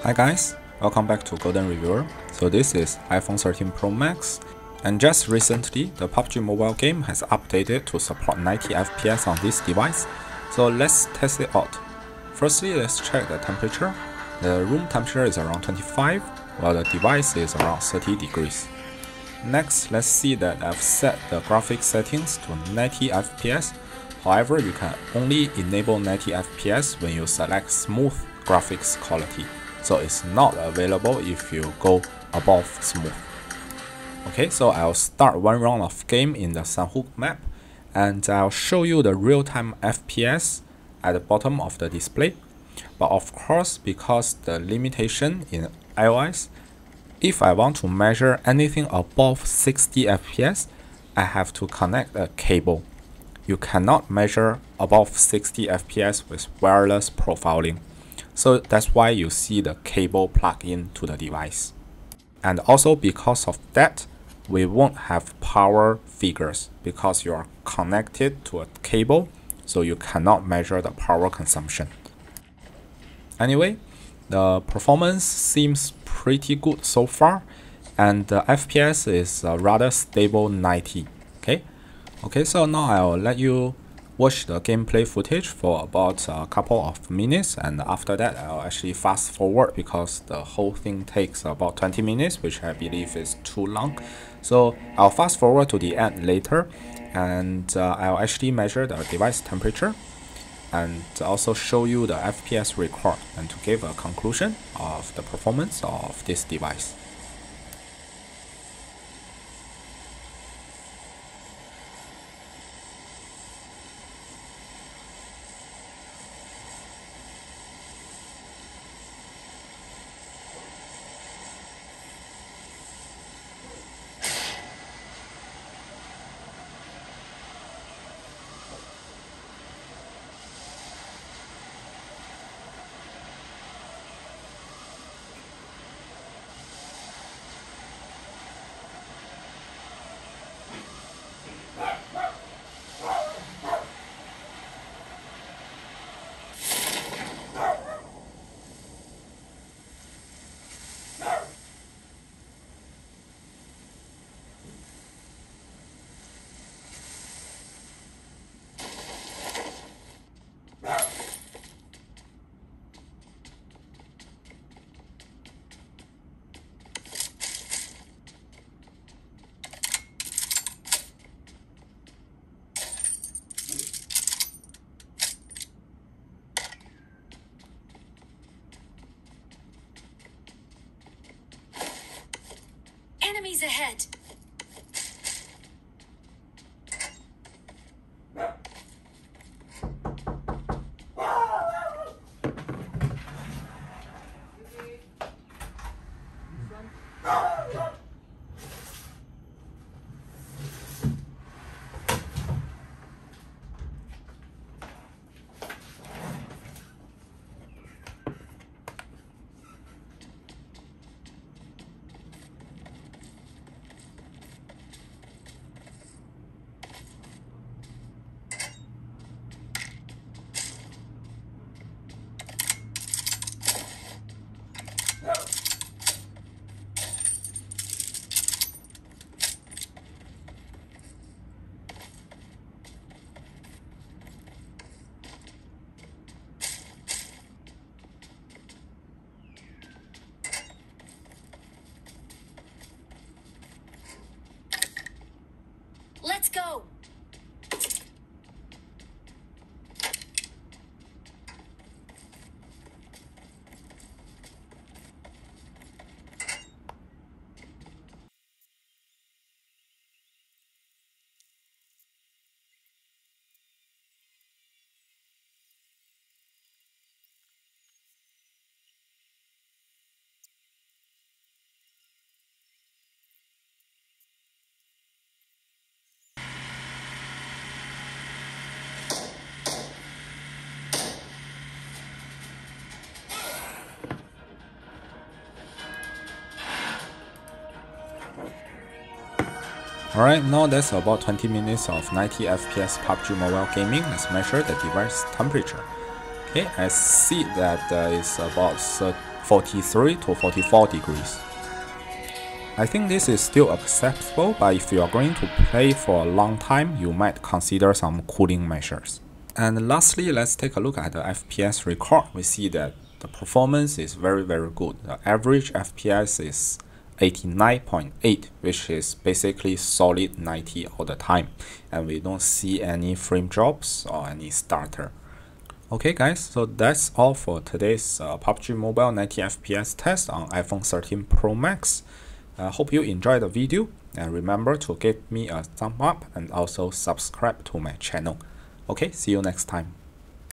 Hi guys, welcome back to Golden Reviewer. So this is iPhone 13 Pro Max, and just recently the PUBG mobile game has updated to support 90 FPS on this device. So let's test it out. Firstly, let's check the temperature. The room temperature is around 25, while the device is around 30 degrees. Next, let's see that I've set the graphics settings to 90 FPS. However, you can only enable 90 FPS when you select smooth graphics quality. So it's not available if you go above smooth. Okay, so I'll start one round of game in the Sanhok map, and I'll show you the real-time FPS at the bottom of the display. But of course, because the limitation in iOS, if I want to measure anything above 60 FPS, I have to connect a cable. You cannot measure above 60 FPS with wireless profiling. So that's why you see the cable plug in to the device. And also because of that, we won't have power figures because you are connected to a cable, so you cannot measure the power consumption. Anyway, the performance seems pretty good so far, and the FPS is rather stable 90. Okay, so now I'll let you watch the gameplay footage for about a couple of minutes, and after that I'll actually fast forward because the whole thing takes about 20 minutes, which I believe is too long. So I'll fast forward to the end later, and I'll actually measure the device temperature and also show you the FPS record and to give a conclusion of the performance of this device. Enemies ahead. Let's go. Alright, now that's about 20 minutes of 90 FPS PUBG mobile gaming. Let's measure the device temperature. Okay, I see that it's about 43 to 44 degrees. I think this is still acceptable, but if you are going to play for a long time, you might consider some cooling measures. And lastly, let's take a look at the FPS record. We see that the performance is very good. The average FPS is 89.8, which is basically solid 90 all the time, and we don't see any frame drops or any stutter. Okay guys, so that's all for today's PUBG Mobile 90 FPS test on iPhone 13 Pro Max. I hope you enjoyed the video, and remember to give me a thumb up and also subscribe to my channel. Okay, see you next time.